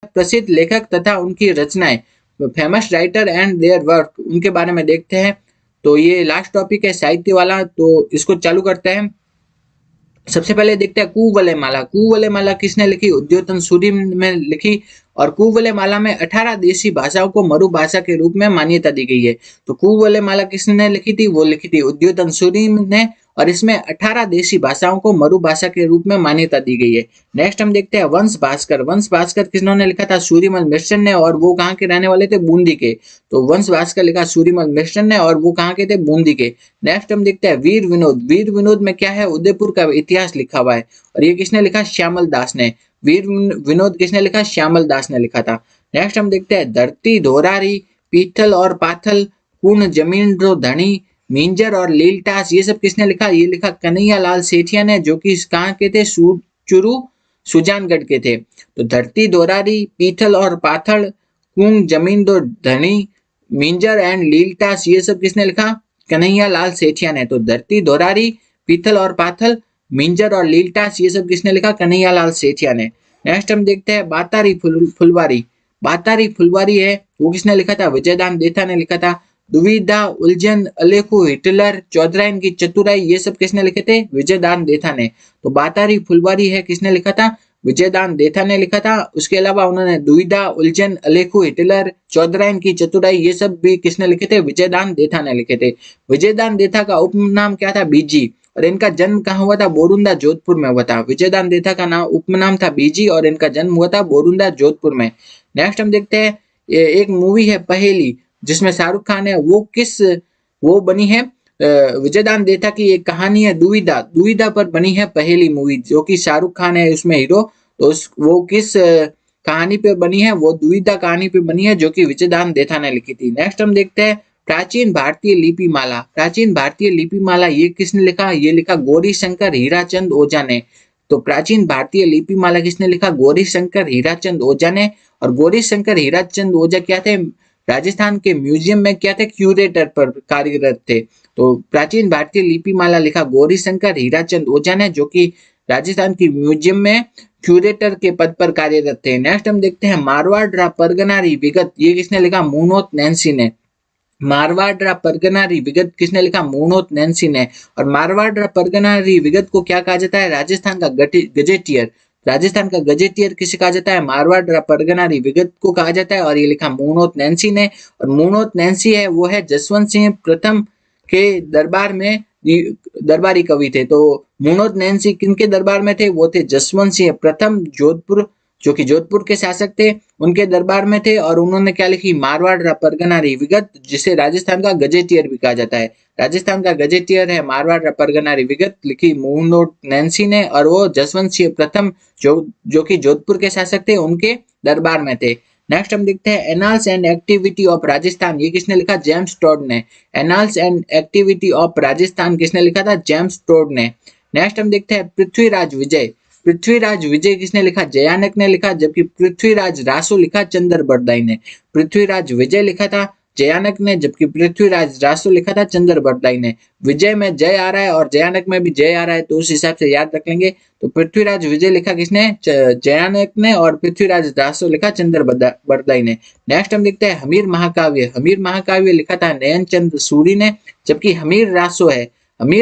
प्रसिद्ध लेखक तथा उनकी रचनाएं, famous writer and their work, उनके बारे में देखते हैं। तो ये लास्ट टॉपिक है साहित्य वाला, तो इसको चालू करते हैं। सबसे पहले देखते हैं कुवलय माला। कुवलय माला किसने लिखी? उद्योतन सूरि में लिखी। और कुवलय माला में 18 देशी भाषाओं को मरु भाषा के रूप में मान्यता दी गई है। तो कुवलय माला किसने लिखी थी? वो लिखी थी उद्योतन सूरि ने, और इसमें 18 देशी भाषाओं को मरु भाषा के रूप में मान्यता दी गई है। नेक्स्ट हम देखते हैं वंश भास्कर। वंश भास्कर किन्होंने लिखा था? सूर्यमल मिश्र ने, और वो कहाँ के रहने वाले थे? बूंदी के। तो वंश भास्कर लिखा सूर्यमल मिश्र ने, और वो कहाँ के थे? बूंदी के। नेक्स्ट हम देखते हैं वीर विनोद। वीर विनोद में क्या है? उदयपुर का इतिहास लिखा हुआ है, और ये किसने लिखा? श्यामल दास ने। वीर विनोद किसने लिखा? श्यामल दास ने लिखा था। नेक्स्ट हम देखते हैं धरती धोरारी, पीथल और पाथल, पूर्ण जमीन रो धनी, मिंजर और लीलटास, ये सब किसने लिखा? ये लिखा कन्हैया लाल सेठिया ने, जो कि कहाँ के थे? चुरू सुजानगढ़ के थे। तो धरती धोरारी, पीथल और पाथल, कुंग जमीन दो धनी, मिंजर एंड लीलटास, ये सब किसने लिखा? कन्हैया लाल सेठिया ने। तो धरती धोरारी, पीथल और पाथल, मिंजर और लीलटास, ये सब किसने लिखा? कन्हैया लाल सेठिया ने। नेक्स्ट हम देखते हैं बातारी फुलवारी। बातारी फुलवारी है, वो किसने लिखा था? विजयदान देथा ने लिखा था। दुविधा, उलझन, अलेखू, हिटलर, चौधराइन की चतुराई, ये सब किसने लिखे थे? विजयदान देथा ने। तो बातारी फुलवारी है, किसने लिखा था? विजयदान देथा ने लिखा था। उसके अलावा उन्होंने दुविधा, उलझन, अलेखू, हिटलर, चौधराइन की चतुराई, ये सब भी किसने लिखे थे? विजयदान देथा ने लिखे थे। विजयदान देथा का उपनाम क्या था? बीजी। और इनका जन्म कहाँ हुआ था? बोरुंदा जोधपुर में हुआ था। विजयदान देथा का नाम उपनाम था बीजी, और इनका जन्म हुआ था बोरुंदा जोधपुर में। नेक्स्ट हम देखते हैं एक मूवी है पहेली, जिसमें शाहरुख खान है, वो बनी है विजयदान देथा की एक कहानी है दुविधा। दुविधा पर बनी है पहेली मूवी, जो कि शाहरुख खान है उसमें हीरो। तो वो किस कहानी पे बनी है? वो दुविधा कहानी पे बनी है, जो कि विजयदान देथा ने लिखी थी। नेक्स्ट हम देखते हैं प्राचीन भारतीय लिपि माला। प्राचीन भारतीय लिपि माला ये किसने लिखा? ये लिखा गौरी शंकर हीराचंद ओझा ने। तो प्राचीन भारतीय लिपि माला किसने लिखा? गौरी शंकर हीराचंद ओझा ने। और गौरी शंकर हीराचंद ओझा क्या थे? राजस्थान के म्यूजियम में क्या थे? क्यूरेटर पर कार्यरत थे। तो प्राचीन भारतीय लिपि माला लिखा गौरी शंकर हीराचंद ओझा ने, जो कि राजस्थान की म्यूजियम में क्यूरेटर के पद पर कार्यरत थे। नेक्स्ट हम देखते हैं मारवाड़ परगनारी विगत, ये किसने लिखा? मुनोत नैन्सी ने। मारवाड़ परगनारी विगत किसने लिखा? मुनोत नैन्सी ने। और मारवाड़ परगनारी विगत को क्या कहा जाता है? राजस्थान का गजेटियर। राजस्थान का गजेटियर किसे कहा जाता है? मारवाड़ परगनारी विगत को कहा जाता है, और ये लिखा मुनोत नैन्सी ने। और मुनोत नैन्सी है, वो है जसवंत सिंह प्रथम के दरबार में दरबारी कवि थे। तो मुनोत नैन्सी किनके दरबार में थे? वो थे जसवंत सिंह प्रथम, जोधपुर, जो कि जोधपुर के शासक थे, उनके दरबार में थे। और उन्होंने क्या लिखी? मारवाड़ परगनारी विगत, जिसे राजस्थान का गजेटियर भी कहा जाता है। राजस्थान का गजेटियर है मारवाड़ परगनारी विगत, लिखी मुनोत नैन्सी ने। और वो जसवंत सिंह प्रथम, जो कि जोधपुर के शासक थे, उनके दरबार में थे। नेक्स्ट हम देखते हैं annals and activity of Rajasthan, ये किसने लिखा? जेम्स टोड ने। Annals and activity of Rajasthan किसने लिखा था? जेम्स टोड ने। नेक्स्ट हम देखते हैं पृथ्वीराज विजय। पृथ्वीराज विजय किसने लिखा? जयानक ने लिखा। जबकि पृथ्वीराज रासो लिखा चंद्र बरदाई ने। पृथ्वीराज विजय लिखा था जयानक ने, जबकि पृथ्वीराज रासो लिखा था चंद्र बरदाई ने। विजय में जय आ रहा है और जयानक में भी जय आ रहा है, तो उस हिसाब से याद रख लेंगे। तो पृथ्वीराज विजय लिखा किसने? जयानक ने। और पृथ्वीराज रासो लिखा चंद्र बरदाई ने। नेक्स्ट हम देखते हैं हमीर महाकाव्य। हमीर महाकाव्य लिखा था नयन चंद्र सूरी ने। जबकि हमीर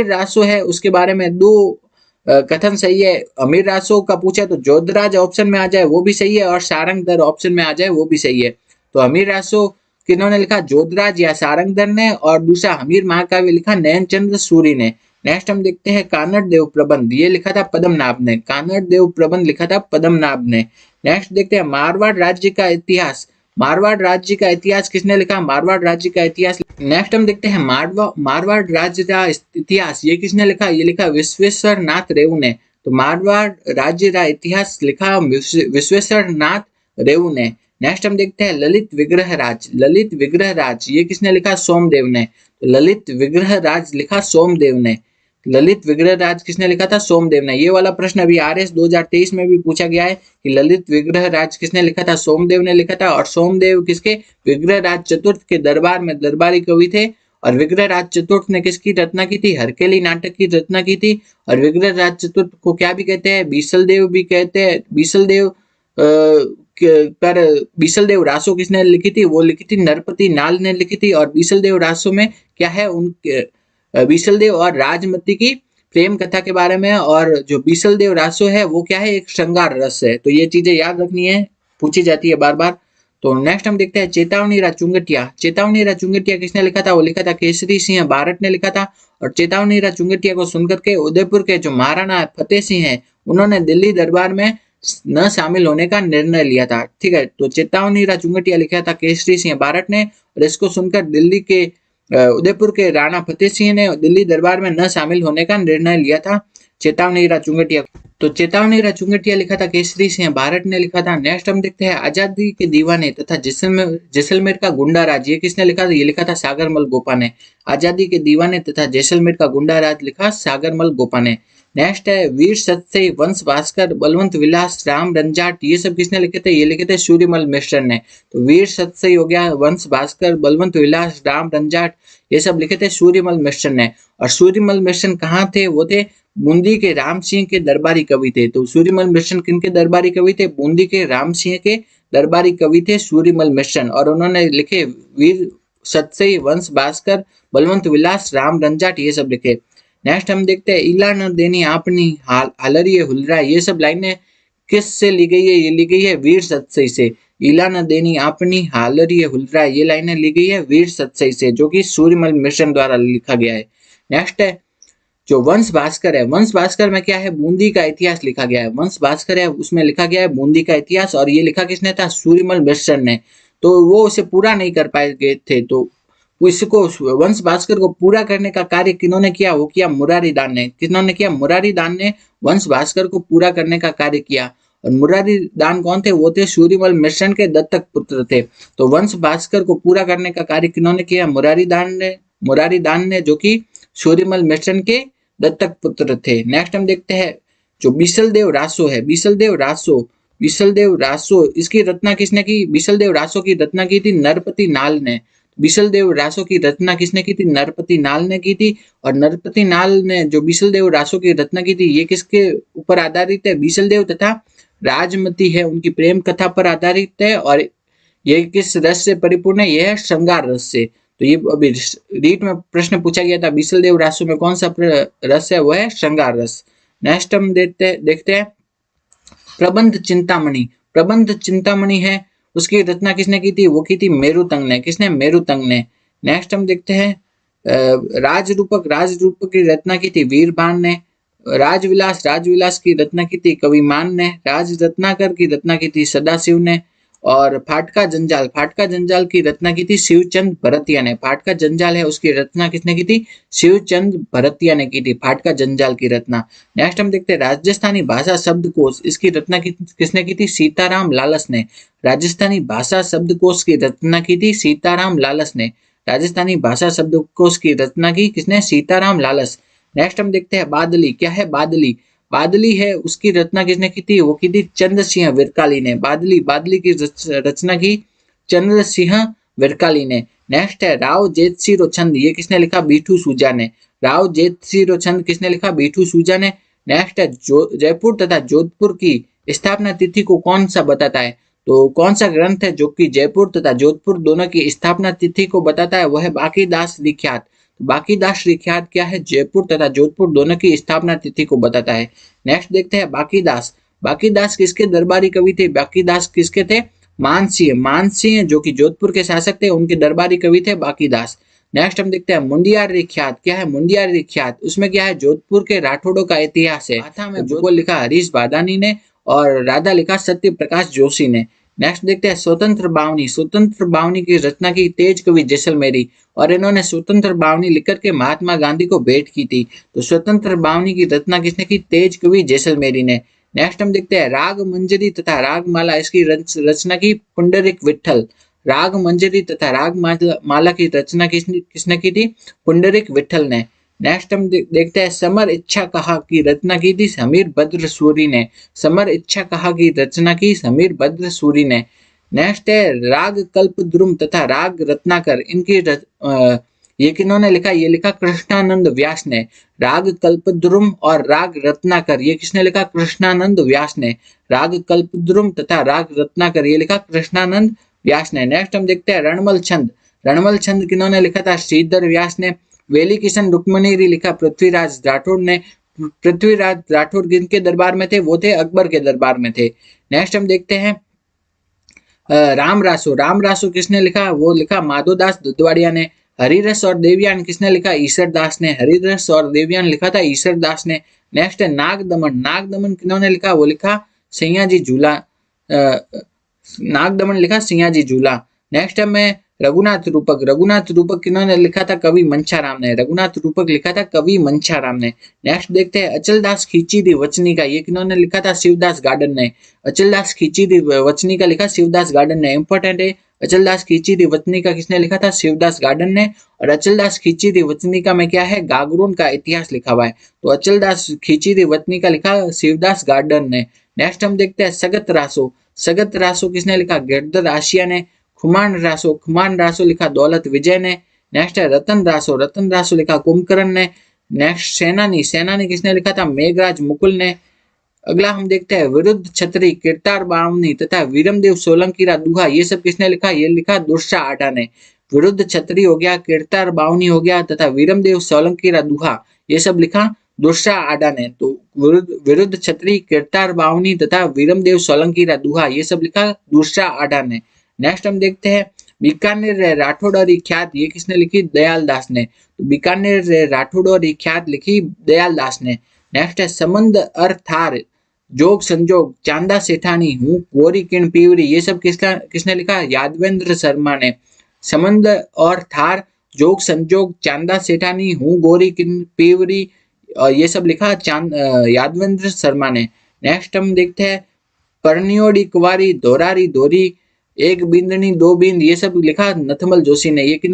रासो है उसके बारे में दो कथन सही है। अमीर रासो का पूछा तो जोधराज ऑप्शन में आ जाए वो भी सही है, और सारंगधर ऑप्शन में आ जाए वो भी सही है। तो अमीर रासो किन्होंने लिखा? जोधराज या सारंगधर ने। और दूसरा हमीर महाकाव्य लिखा नयन चंद्र सूरी ने। नेक्स्ट हम देखते हैं कानड़ देव प्रबंध, ये लिखा था पद्मनाभ ने। कानड़ देव प्रबंध लिखा था पद्मनाभ ने। नेक्स्ट देखते हैं मारवाड़ राज्य का इतिहास। मारवाड़ राज्य का इतिहास किसने लिखा? मारवाड़ राज्य का इतिहास। नेक्स्ट हम देखते हैं मारवाड़ राज्य का इतिहास, ये किसने लिखा? ये लिखा विश्वेश्वर नाथ रेऊ ने। तो मारवाड़ राज्य का इतिहास लिखा विश्वेश्वर नाथ रेऊ ने। नेक्स्ट हम देखते हैं ललित विग्रह राज। ललित विग्रह राज ये किसने लिखा? सोमदेव ने। तो ललित विग्रह राज लिखा सोमदेव ने। ललित विग्रह राज किसने लिखा था? सोमदेव ने। ये वाला प्रश्न अभी आरएस 2023 में भी पूछा गया है कि ललित विग्रह राज किसने लिखा था? सोमदेव ने लिखा था। और सोमदेव किसके? विग्रह राज चतुर्थ के दरबार में दरबारी कवि थे। और विग्रह राज चतुर्थ ने किसकी रचना की थी? हरकेली नाटक की रचना की थी। और विग्रह राज चतुर्थ को क्या भी कहते हैं? बीसल देव भी कहते हैं। बीसल देव पर बीसलदेव रासो किसने लिखी थी? वो लिखी थी नरपति नाल ने लिखी थी। और बीसलदेव रासो में क्या है, उनके बीसलदेव और राजमती की प्रेम कथा के बारे में। और जो बीसलदेव रासो है वो क्या है, एक श्रृंगार रस है। तो ये चीजें याद रखनी है, पूछी जाती है बार बार। तो नेक्स्ट हम देखते हैं चेतावनी चुंगटिया। चेतावनी चुंगटिया किसने लिखा था? वो लिखा था केसरी सिंह बारट ने लिखा था। और चेतावनी चुंगटिया को सुनकर के उदयपुर के जो महाराणा फतेह सिंह है उन्होंने दिल्ली दरबार में न शामिल होने का निर्णय लिया था। ठीक है, तो चेतावनी चुंगटिया लिखा था केसरी सिंह बारट ने, और इसको सुनकर दिल्ली के उदयपुर के राणा फतेह सिंह ने दिल्ली दरबार में न शामिल होने का निर्णय लिया था चेतावनी चुंगटिया। तो चेतावनी चुंगटिया लिखा था केसरी सिंह बारट ने लिखा था। नेक्स्ट हम देखते हैं आजादी के दीवाने तथा जैसलमेर का गुंडा राज, ये किसने लिखा था? ये लिखा था सागरमल गोपा ने। आजादी के दीवाने तथा जैसलमेर का गुंडा राज लिखा सागरमल गोपा ने। नेक्स्ट है वीर सतसई वंश भास्कर बलवंत विलास राम रंजाट, ये सब किसने लिखे थे? ये लिखे थे सूर्यमल मिश्र ने। तो वीर सतसई हो गया, वंश भास्कर, बलवंत विलास, राम रंजाट, ये सब लिखे थे सूर्यमल मिश्र ने। और सूर्यमल मिश्र कहाँ थे? वो थे बूंदी के राम सिंह के दरबारी कवि थे। तो सूर्यमल मिश्र किनके दरबारी कवि थे? बूंदी के राम सिंह के दरबारी कवि थे सूर्यमल मिश्र। और उन्होंने लिखे वीर सतसई वंश भास्कर बलवंत विलास राम रंजाट, ये सब लिखे। नेक्स्ट हम देखते हैं इला न देनी आपनी हालरिये हुलरा, ये सब लाइनें किस से ली गई है? ये ली गई है वीर सतसई से। इला न देनी आपनी हालरिये हुलरा, ये लाइनें ली गई है वीर सतसई से, जो कि सूर्यमल मिश्र द्वारा लिखा गया है। नेक्स्ट है जो वंश भास्कर है, वंश भास्कर में क्या है? बूंदी का इतिहास लिखा गया है। वंश भास्कर है उसमें लिखा गया है बूंदी का इतिहास, और ये लिखा किसने था? सूर्यमल मिश्र ने। तो वो उसे पूरा नहीं कर पाए गए थे, तो इसको वंश भास्कर को पूरा करने का कार्य किन्होंने किया? वो किया मुरारी दान ने। किन्होंने किया? मुरारी दान ने वंश भास्कर को पूरा करने का कार्य किया। और मुरारी दान कौन थे? वो थे सूर्यमल मिश्र के दत्तक पुत्र थे। तो वंश भास्कर को पूरा करने का कार्य किन्होंने किया? मुरारी दान ने, जो कि सूर्यमल मिश्र के दत्तक पुत्र थे। नेक्स्ट हम देखते हैं जो बीसलदेव रासो है। बीसलदेव रासो इसकी रचना किसने की? बीसलदेव रासो की रचना की थी नरपति नाल ने। बीसलदेव रासो की रचना किसने की थी? नरपति नाल ने की थी। और नरपति नाल ने जो बीसलदेव रासो की रचना की थी, ये किसके ऊपर आधारित है? बीसलदेव तथा राजमती है उनकी प्रेम कथा पर आधारित है। और ये किस रस से परिपूर्ण है? यह है श्रृंगार रस से। तो ये अभी रीट में प्रश्न पूछा गया था, बीसलदेव रासो में कौन सा रस है? वह है श्रृंगार रस। नेक्स्ट हम देखते हैं प्रबंध चिंतामणि। प्रबंध चिंतामणि है उसकी रचना किसने की थी? वो की थी मेरुतंग ने। किसने? मेरुतंग ने। नेक्स्ट हम देखते हैं राजरूपक की रचना की थी वीरबान ने। राजविलास की रचना की थी कविमान ने। राज रत्नाकर की रचना की थी सदाशिव ने। और फाटका जंजाल की रचना की थी शिवचंद भरतिया ने। फाटका जंजाल है उसकी रचना किसने की थी? शिवचंद भरतिया ने की थी फाटका जंजाल की रचना। नेक्स्ट हम देखते हैं राजस्थानी भाषा शब्दकोश, इसकी रचना किसने की थी? सीताराम लालस ने। राजस्थानी भाषा शब्दकोश की रचना की थी सीताराम लालस ने। राजस्थानी भाषा शब्दकोश की रचना की किसने? सीताराम लालस। नेक्स्ट हम देखते हैं बादली। क्या है? बादली है उसकी रचना किसने की थी? वो की थी चंद्र सिंह विरकाली ने। बादली की रचना की चंद्र सिंह विरकाली ने। नेक्स्ट है राव जेतसिरो छंद, ये किसने लिखा? बीठू सूजा ने। राव जेतसिरो छंद किसने लिखा? बीठू सूजा ने। नेक्स्ट है जयपुर तथा जोधपुर की स्थापना तिथि को कौन सा बताता है? तो कौन सा ग्रंथ है जो कि जयपुर तथा जोधपुर दोनों की स्थापना तिथि को बताता है? वह है बांकीदास लिख्यात। बांकीदास लिख्यात क्या है? जयपुर तथा जोधपुर दोनों की स्थापना तिथि को बताता है। नेक्स्ट देखते हैं बांकीदास किसके दरबारी कवि थे? बांकीदास किसके थे? मानसिंह जो कि जोधपुर के शासक थे, उनके दरबारी कवि थे बांकीदास। नेक्स्ट हम देखते हैं मुंडियारी ख्यात। क्या है? मुंडियारी ख्यात उसमें क्या है? जोधपुर के राठौड़ों का इतिहास है। गाथा में जो लिखा हरीश बादानी ने और राधा लिखा सत्य प्रकाश जोशी ने। नेक्स्ट देखते हैं स्वतंत्र बावनी की रचना की तेज कवि जैसलमेरी, और इन्होंने स्वतंत्र बावनी लिखकर के महात्मा गांधी को भेंट की थी। तो स्वतंत्र बावनी की रचना किसने की? तेज कवि जैसलमेरी ने। नेक्स्ट हम देखते हैं राग मंजरी तथा रागमाला, इसकी रचना की पुंडरीक विठल। राग मंजरी तथा राग माला की रचना किसने की थी? पुंडरीक विठल ने। नेक्स्ट हम देखते हैं समर इच्छा कहा की रचना की थी समीर भद्र सूरी ने। समर इच्छा कहा की रचना की समीर भद्र सूरी ने। नेक्स्ट है राग कल्प द्रुम तथा राग रत्नाकर, ये किन्होंने लिखा? ये लिखा कृष्णानंद व्यास ने। राग कल्पद्रुम और राग रत्नाकर, ये किसने लिखा? कृष्णानंद व्यास ने। राग कल्पद्रुम तथा राग रत्नाकर, ये लिखा कृष्णानंद व्यास ने। नेक्स्ट हम देखते हैं रणमल छंद। रणमल छंद किन्होंने लिखा था? श्रीधर व्यास ने। वेली किशन रुक्मणी लिखा पृथ्वीराज राठौड़ ने। पृथ्वीराज राठौड़ किनके दरबार में थे? वो थे अकबर के दरबार में थे। नेक्स्ट हम देखते हैं राम रासो। राम रासो किसने लिखा? वो लिखा माधोदास दुधवाड़िया ने। हरिरस और देवयान किसने लिखा? ईश्वर दास ने। हरिरस और देवयान लिखा था ईश्वर दास ने। नेक्स्ट है नाग दमन। नाग दमन किन्होंने लिखा? वो लिखा सैयाजी झूला। नाग दमन लिखा सैयाजी झूला। नेक्स्ट है मैं रघुनाथ रूपक। रघुनाथ रूपक किन्होंने लिखा था? कवि मंछाराम ने। रघुनाथ रूपक लिखा था कवि मंछाराम ने। नेक्स्ट देखते हैं अचलदास खींची थी वचनी का, ये किन्होंने लिखा था? शिवदास गार्डन ने। अचलदास खींची थी वचनी का लिखा शिवदास गार्डन ने। इंपॉर्टेंट है, अचलदास खींची थी वचनी का किसने लिखा था? शिवदास गार्डन ने। और अचलदास खींची थी वचनी का में क्या है? गागरोन का इतिहास लिखा हुआ है। तो अचलदास खींची थी वचनी का लिखा शिवदास गार्डन ने। नेक्स्ट हम देखते हैं सगत रासो। सगत रासो किसने लिखा? गिरधर आशिया ने। खुमान रासो। खुमान रासो लिखा दौलत विजय ने। नेक्स्ट है रतन रासो। रतन रासो लिखा कुंभकर्ण ने। नेक्स्ट सेनानी। सेनानी किसने लिखा था? मेघराज मुकुल ने। अगला हम देखते हैं विरुद्ध छतरी, किरतार बावनी तथा वीरमदेव सोलंकी रा दुहा, ये सब किसने लिखा? ये लिखा दुर्सा आटा ने। विरुद्ध छतरी हो गया, किरतार बावनी हो गया तथा वीरमदेव सोलंकी रा दुहा, ये सब लिखा दुर्सा आडा ने। तो विरुद्ध छतरी, किरतार बावनी तथा वीरमदेव सोलंकी रा दुहा, ये सब लिखा दुर्सा आडा ने। नेक्स्ट हम देखते हैं बीकानेर राठौड़ और ख्यात, ये किसने लिखी? दयाल दास ने। तो बीकानेर राठौड़ और ख्यात लिखी दयाल दास ने। नेक्स्ट है संबंध अर्थार, जोग संजोग, चांदा सेठानी, हूँ गोरी किण पीवरी, ये सब किसने लिखा? यादवेंद्र शर्मा ने। संबंध और थार, जोग संजोग, चांदा सेठानी, हूँ गोरी किण पीवरी, और ये सब लिखा यादवेंद्र शर्मा ने। नेक्स्ट हम देखते हैं परनियोड़ी कुवारी, धोरारी धोरी, एक बिंदनी दो बिंद, ये सब लिखा नथमल जोशी ने। ये